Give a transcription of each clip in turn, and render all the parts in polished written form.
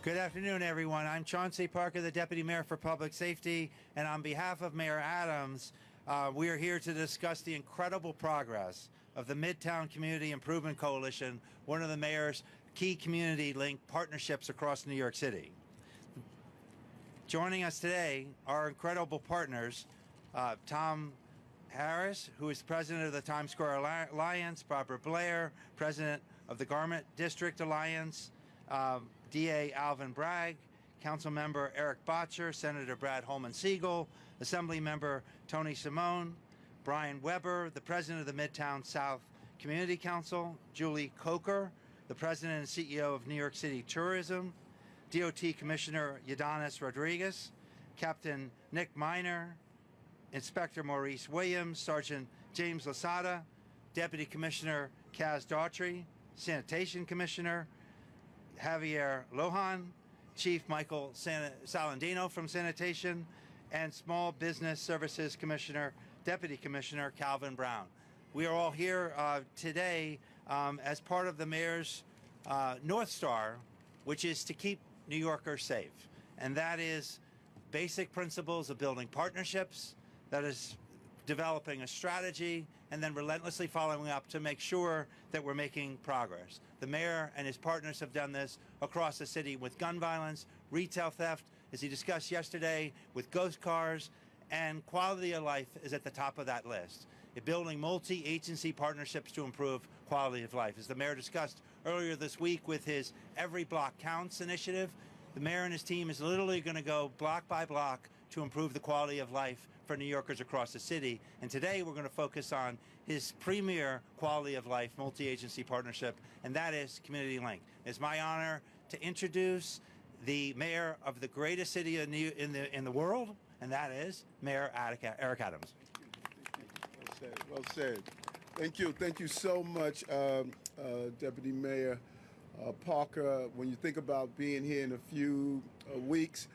Good afternoon, everyone. I'm Chauncey Parker, the Deputy Mayor for Public Safety, and on behalf of Mayor Adams, we are here to discuss the incredible progress of the Midtown Community Improvement Coalition, one of the mayor's key community-linked partnerships across New York City. Joining us today are incredible partners, Tom Harris, who is president of the Times Square Alliance, Barbara Blair, president of the Garment District Alliance, DA Alvin Bragg, Council Member Eric Botcher, Senator Brad Holman Siegel, Assembly Member Tony Simone, Brian Weber, the President of the Midtown South Community Council, Julie Coker, the President and CEO of New York City Tourism, DOT Commissioner Yadanis Rodriguez, Captain Nick Miner, Inspector Maurice Williams, Sergeant James Lasada, Deputy Commissioner Kaz Daughtry, Sanitation Commissioner Javier Lohan, Chief Michael Salandino from Sanitation, and Small Business Services Commissioner, Deputy Commissioner Calvin Brown. We are all here today as part of the Mayor's North Star, which is to keep New Yorkers safe. And that is basic principles of building partnerships, that is developing a strategy, and then relentlessly following up to make sure that we're making progress. The mayor and his partners have done this across the city with gun violence, retail theft, as he discussed yesterday, with ghost cars, and quality of life is at the top of that list. Building multi-agency partnerships to improve quality of life. As the mayor discussed earlier this week with his Every Block Counts initiative, the mayor and his team is literally going to go block by block to improve the quality of life for New Yorkers across the city. And today we're going to focus on his premier quality of life multi-agency partnership, and that is Community Link. It's my honor to introduce the mayor of the greatest city in the world, and that is Mayor Eric Adams. Well said. Well said. Thank you. Thank you so much, Deputy Mayor Parker. When you think about being here in a few weeks,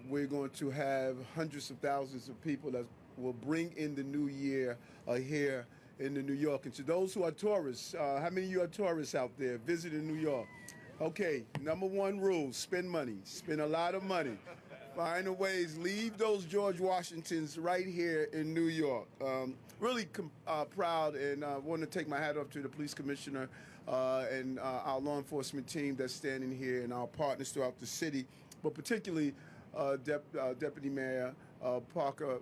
we're going to have hundreds of thousands of people that will bring in the new year here in New York. And to those who are tourists, how many of you are tourists out there visiting New York? Okay, number one rule, spend money. Spend a lot of money. Find a ways, leave those George Washingtons right here in New York. Really proud, and I want to take my hat off to the police commissioner and our law enforcement team that's standing here and our partners throughout the city, but particularly Deputy Mayor Parker,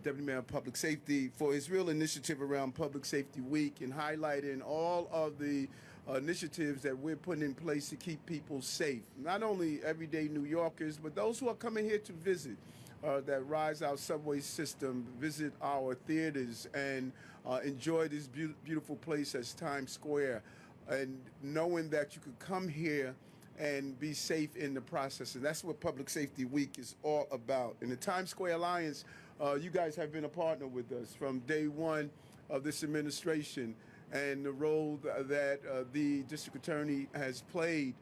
Deputy Mayor of Public Safety, for his real initiative around Public Safety Week and highlighting all of the initiatives that we're putting in place to keep people safe. Not only everyday New Yorkers, but those who are coming here to visit, that rise our subway system, visit our theaters, and enjoy this beautiful place as Times Square, and knowing that you could come here and be safe in the process. And that's what Public Safety Week is all about. In the Times Square Alliance, you guys have been a partner with us from day one of this administration, and the role that the district attorney has played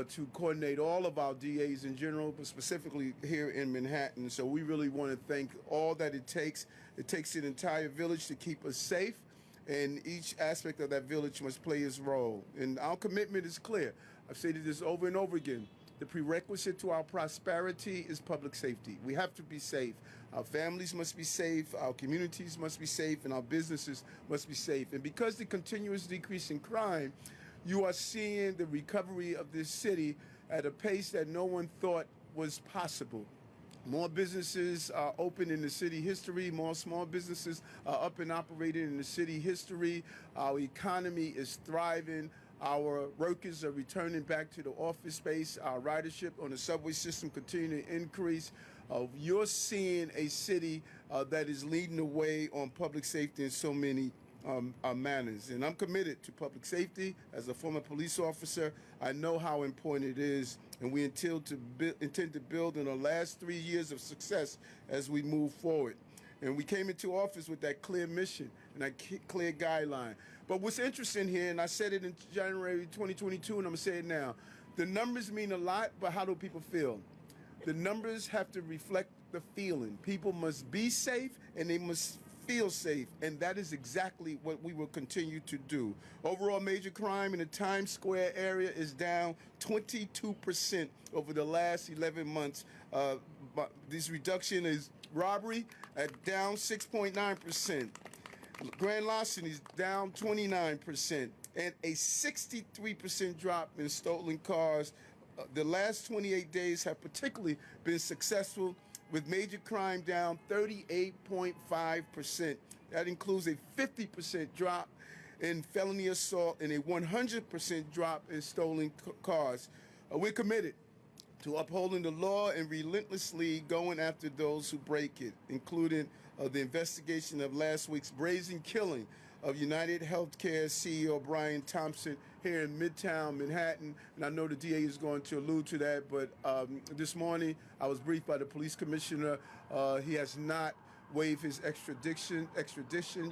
to coordinate all of our DAs in general, but specifically here in Manhattan. So we really want to thank all that it takes. It takes an entire village to keep us safe, and each aspect of that village must play its role. And our commitment is clear. I've stated this over and over again. The prerequisite to our prosperity is public safety. We have to be safe. Our families must be safe, our communities must be safe, and our businesses must be safe. And because the continuous decrease in crime, you are seeing the recovery of this city at a pace that no one thought was possible. More businesses are open in the city history. More small businesses are up and operating in the city history. Our economy is thriving. Our workers are returning back to the office space. Our ridership on the subway system continuing to increase. You're seeing a city that is leading the way on public safety in so many manners. And I'm committed to public safety. As a former police officer, I know how important it is, and we intend to build on the last 3 years of success as we move forward. And we came into office with that clear mission and that clear guideline. But what's interesting here, and I said it in January 2022, and I'm going to say it now, the numbers mean a lot, but how do people feel? The numbers have to reflect the feeling. People must be safe, and they must feel safe, and that is exactly what we will continue to do. Overall major crime in the Times Square area is down 22% over the last 11 months. But this reduction is robbery at down 6.9%. Grand larceny is down 29%, and a 63% drop in stolen cars. The last 28 days have particularly been successful, with major crime down 38.5%. That includes a 50% drop in felony assault and a 100% drop in stolen cars. We're committed to upholding the law and relentlessly going after those who break it, including the investigation of last week's brazen killing of United Healthcare CEO Brian Thompson here in Midtown Manhattan. And I know the DA is going to allude to that, but this morning I was briefed by the police commissioner. He has not waived his extradition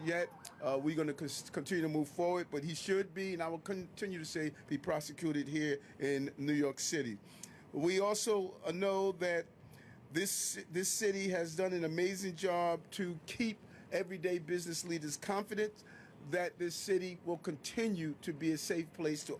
yet. We're going to continue to move forward, but he should be, and I will continue to say, be prosecuted here in New York City. We also know that this city has done an amazing job to keep everyday business leaders confident that this city will continue to be a safe place to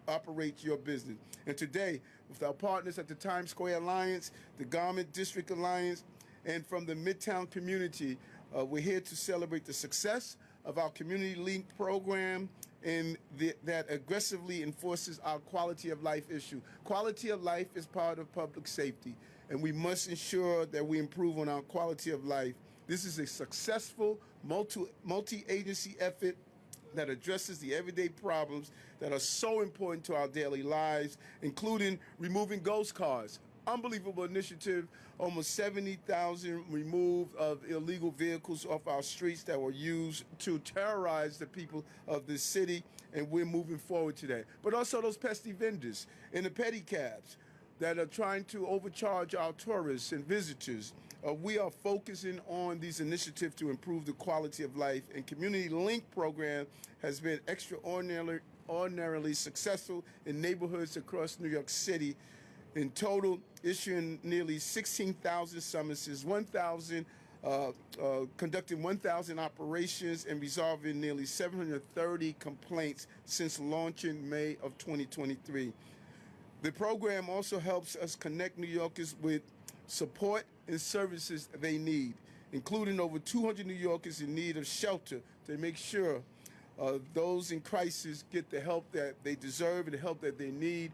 operate your business. And today, with our partners at the Times Square Alliance, the Garment District Alliance, and from the Midtown community, we're here to celebrate the success of our Community Link program and that aggressively enforces our quality of life issue. Quality of life is part of public safety, and we must ensure that we improve on our quality of life. This is a successful multi-agency effort that addresses the everyday problems that are so important to our daily lives, including removing ghost cars. Unbelievable initiative, almost 70,000 removed of illegal vehicles off our streets that were used to terrorize the people of this city, and we're moving forward to that. But also those pesky vendors in the pedicabs that are trying to overcharge our tourists and visitors. We are focusing on these initiatives to improve the quality of life, and Community Link program has been extraordinarily successful in neighborhoods across New York City. In total, issuing nearly 16,000 summonses, conducting 1,000 operations, and resolving nearly 730 complaints since launching May of 2023. The program also helps us connect New Yorkers with support and services they need, including over 200 New Yorkers in need of shelter, to make sure those in crisis get the help that they deserve and the help that they need.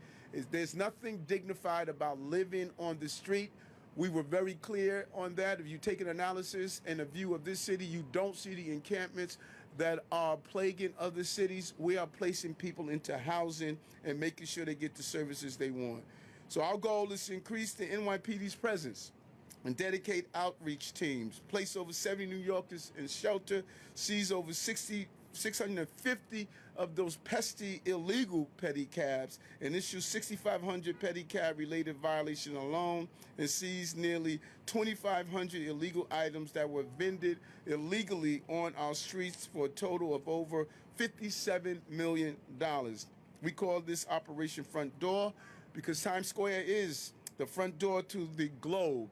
There's nothing dignified about living on the street. We were very clear on that. If you take an analysis and a view of this city, you don't see the encampments that are plaguing other cities. We are placing people into housing and making sure they get the services they want. So our goal is to increase the NYPD's presence and dedicate outreach teams, place over 70 New Yorkers in shelter, seize over 650 of those pesky illegal pedicabs, and issue 6,500 pedicab-related violations alone, and seize nearly 2,500 illegal items that were vended illegally on our streets for a total of over $57 million. We call this Operation Front Door because Times Square is the front door to the globe,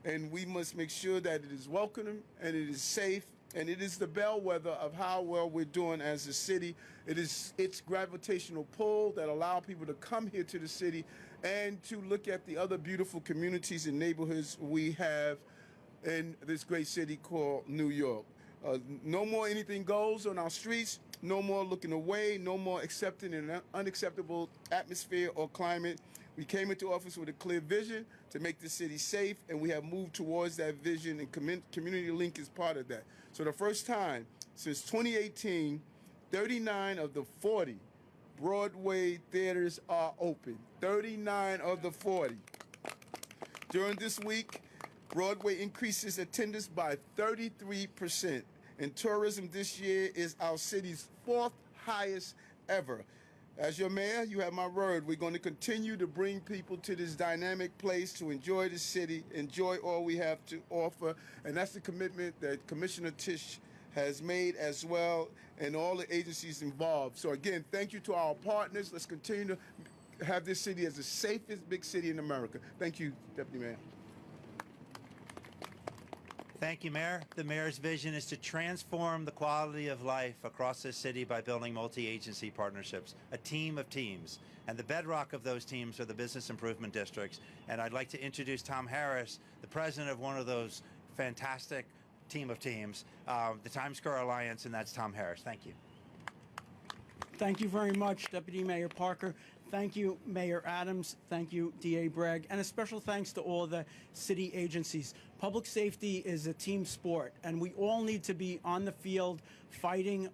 and we must make sure that it is welcoming and it is safe, and it is the bellwether of how well we're doing as a city. It is its gravitational pull that allow people to come here to the city and to look at the other beautiful communities and neighborhoods we have in this great city called New York. No more anything goes on our streets, no more looking away, no more accepting an unacceptable atmosphere or climate. We came into office with a clear vision to make the city safe, and we have moved towards that vision, and Community Link is part of that. So the first time since 2018, 39 of the 40 Broadway theaters are open. 39 of the 40. During this week, Broadway increases attendance by 33%, and tourism this year is our city's 4th highest ever. As your mayor, you have my word. We're going to continue to bring people to this dynamic place to enjoy the city, enjoy all we have to offer, and that's the commitment that Commissioner Tisch has made as well, and all the agencies involved. So again, thank you to our partners. Let's continue to have this city as the safest big city in America. Thank you, Deputy Mayor. Thank you, Mayor. The Mayor's vision is to transform the quality of life across this city by building multi-agency partnerships, a team of teams. And the bedrock of those teams are the business improvement districts. And I'd like to introduce Tom Harris, the president of one of those fantastic team of teams, the Times Square Alliance, and that's Tom Harris. Thank you. Thank you very much, Deputy Mayor Parker. Thank you, Mayor Adams. Thank you, DA Bragg. And a special thanks to all the city agencies. Public safety is a team sport, and we all need to be on the field fighting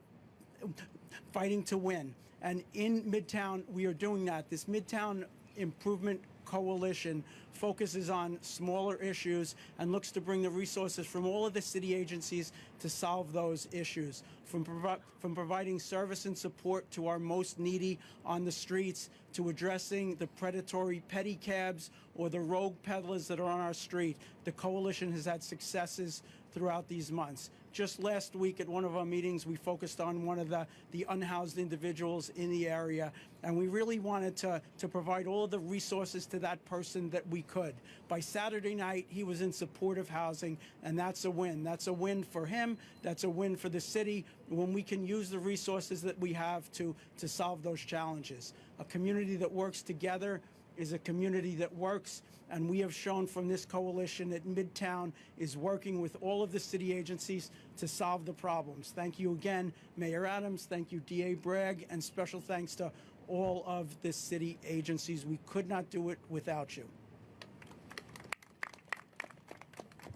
to win. And in Midtown, we are doing that. This Midtown Improvement Coalition focuses on smaller issues and looks to bring the resources from all of the city agencies to solve those issues. From providing service and support to our most needy on the streets, to addressing the predatory pedicabs or the rogue peddlers that are on our street, the coalition has had successes throughout these months. Just last week at one of our meetings, we focused on one of the unhoused individuals in the area, and we really wanted to provide all the resources to that person that we could. By Saturday night, he was in supportive housing, and that's a win. That's a win for him. That's a win for the city when we can use the resources that we have to solve those challenges. A community that works together is a community that works, and we have shown from this coalition that Midtown is working with all of the city agencies to solve the problems. Thank you again, Mayor Adams. Thank you, DA Bragg, and special thanks to all of the city agencies. We could not do it without you.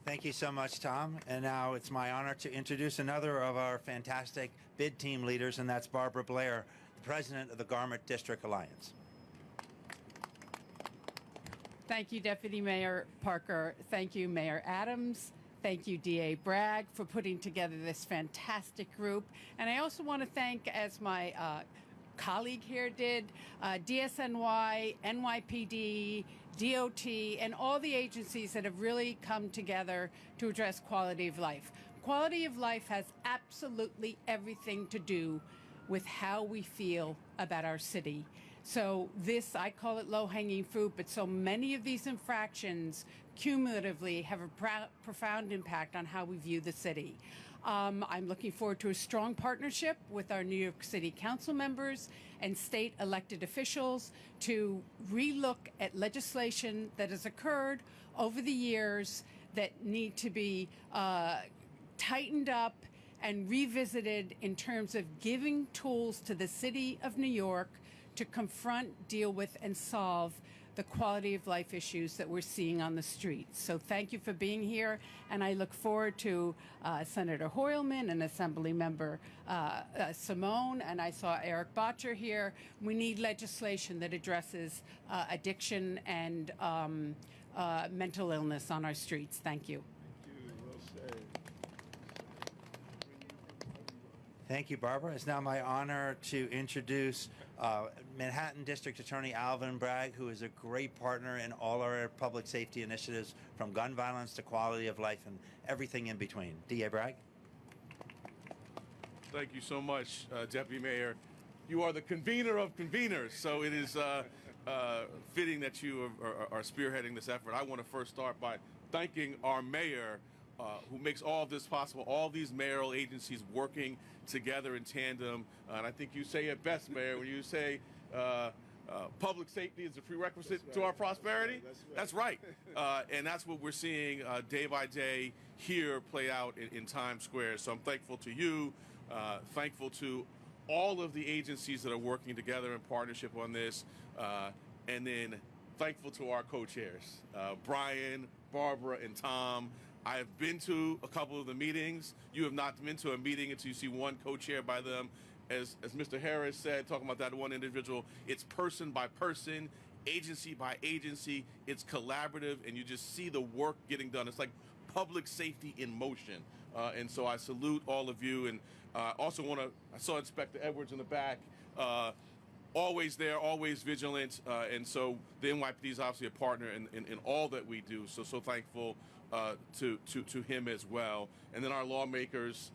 Thank you so much, Tom. And now it's my honor to introduce another of our fantastic bid team leaders, and that's Barbara Blair, the president of the Garment District Alliance. Thank you, Deputy Mayor Parker. Thank you, Mayor Adams. Thank you, DA Bragg, for putting together this fantastic group. And I also want to thank, as my colleague here did, DSNY, NYPD, DOT, and all the agencies that have really come together to address quality of life. Quality of life has absolutely everything to do with how we feel about our city. So this, I call it low-hanging fruit, but so many of these infractions cumulatively have a profound impact on how we view the city. I'm looking forward to a strong partnership with our New York City Council members and state elected officials to relook at legislation that has occurred over the years that need to be tightened up and revisited in terms of giving tools to the city of New York to confront, deal with, and solve the quality of life issues that we're seeing on the streets. So thank you for being here, and I look forward to Senator Hoylman and Assemblymember Simone, and I saw Eric Botcher here. We need legislation that addresses addiction and mental illness on our streets. Thank you. Thank you, Barbara. It's now my honor to introduce Manhattan District Attorney Alvin Bragg, who is a great partner in all our public safety initiatives, from gun violence to quality of life and everything in between. DA Bragg? Thank you so much, Deputy Mayor. You are the convener of conveners, so it is fitting that you are spearheading this effort. I want to first start by thanking our mayor, who makes all of this possible, all these mayoral agencies working together in tandem. And I think you say it best, Mayor, when you say public safety is a prerequisite to our prosperity. That's right. And that's what we're seeing day by day here play out in Times Square. So I'm thankful to you, thankful to all of the agencies that are working together in partnership on this, and then thankful to our co-chairs, Brian, Barbara, and Tom. I have been to a couple of the meetings. You have not been to a meeting until you see one co-chair by them. As Mr. Harris said, talking about that one individual, it's person by person, agency by agency. It's collaborative, and you just see the work getting done. It's like public safety in motion. And so I salute all of you. And also I saw Inspector Edwards in the back. Always there, always vigilant. And so the NYPD is obviously a partner in all that we do. So thankful to him as well. And then our lawmakers,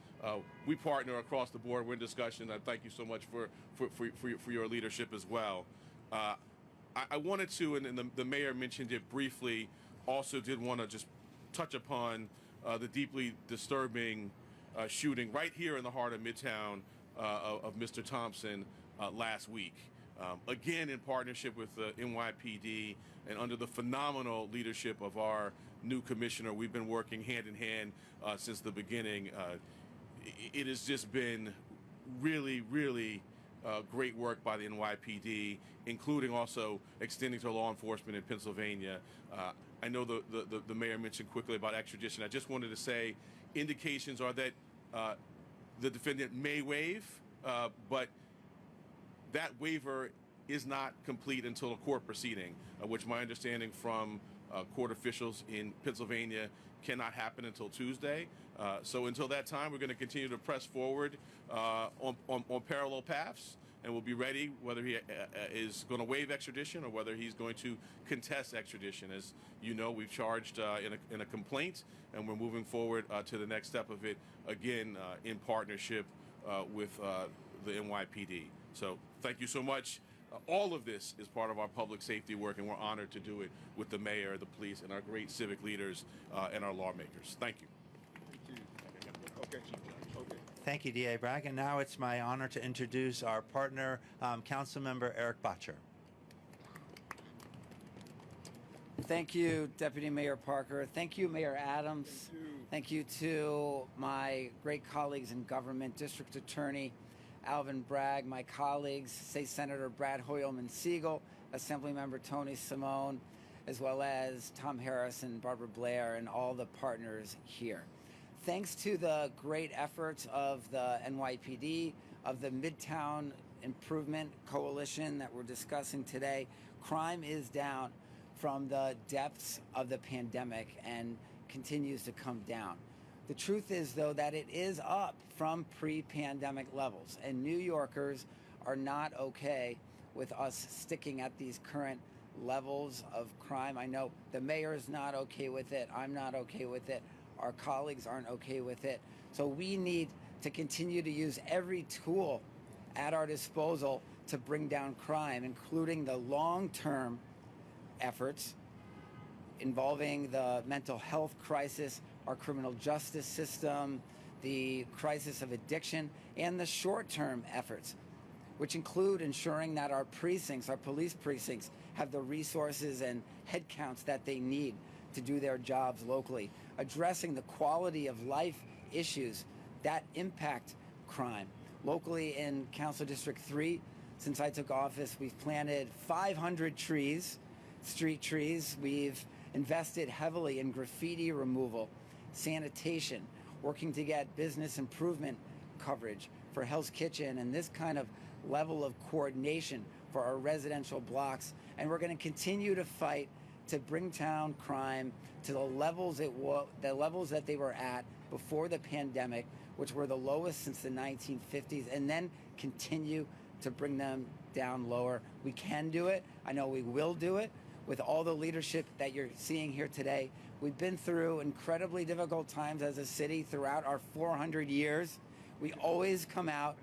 we partner across the board. We're in discussion. I thank you so much for your leadership as well. I wanted to, and the mayor mentioned it briefly, also did want to just touch upon the deeply disturbing shooting right here in the heart of Midtown of Mr. Thompson last week. Again, in partnership with the NYPD and under the phenomenal leadership of our new commissioner, we've been working hand in hand since the beginning. It has just been really, really great work by the NYPD, including also extending to law enforcement in Pennsylvania. I know the mayor mentioned quickly about extradition. I just wanted to say indications are that the defendant may waive, but that waiver is not complete until a court proceeding, which my understanding from court officials in Pennsylvania cannot happen until Tuesday. So until that time, we're going to continue to press forward on parallel paths, and we'll be ready whether he is going to waive extradition or whether he's going to contest extradition. As you know, we've charged in a complaint, and we're moving forward to the next step of it, again, in partnership with the NYPD. So thank you so much. All of this is part of our public safety work, and we're honored to do it with the mayor, the police, and our great civic leaders and our lawmakers. Thank you. Okay. Thank you, D.A. Bragg. And now it's my honor to introduce our partner, Councilmember Eric Bottcher. Thank you, Deputy Mayor Parker. Thank you, Mayor Adams. Thank you to my great colleagues in government, District Attorney Alvin Bragg, my colleagues, State Senator Brad Hoylman Siegel, Assemblymember Tony Simone, as well as Tom Harris and Barbara Blair and all the partners here. Thanks to the great efforts of the NYPD, of the Midtown Improvement Coalition that we're discussing today, crime is down from the depths of the pandemic and continues to come down. The truth is, though, that it is up from pre-pandemic levels, and New Yorkers are not okay with us sticking at these current levels of crime. I know the mayor is not okay with it. I'm not okay with it. Our colleagues aren't okay with it. So we need to continue to use every tool at our disposal to bring down crime, including the long-term efforts involving the mental health crisis, our criminal justice system, the crisis of addiction, and the short-term efforts, which include ensuring that our precincts, our police precincts, have the resources and headcounts that they need to do their jobs locally, addressing the quality of life issues that impact crime. Locally in Council District 3, since I took office, we've planted 500 trees, street trees. We've invested heavily in graffiti removal, sanitation, working to get business improvement coverage for Hell's Kitchen, and this kind of level of coordination for our residential blocks. And we're going to continue to fight to bring down crime to the levels that they were at before the pandemic, which were the lowest since the 1950s, and then continue to bring them down lower. We can do it. I know we will do it with all the leadership that you're seeing here today. We've been through incredibly difficult times as a city throughout our 400 years. We always come out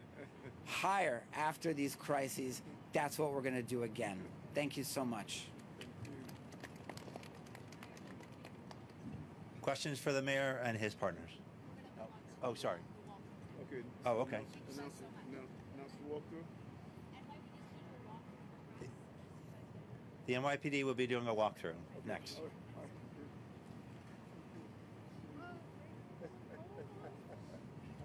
higher after these crises. That's what we're going to do again. Thank you so much. Questions for the mayor and his partners? Oh, sorry. Okay. Oh, okay. Announce the walkthrough. The NYPD will be doing a walkthrough next.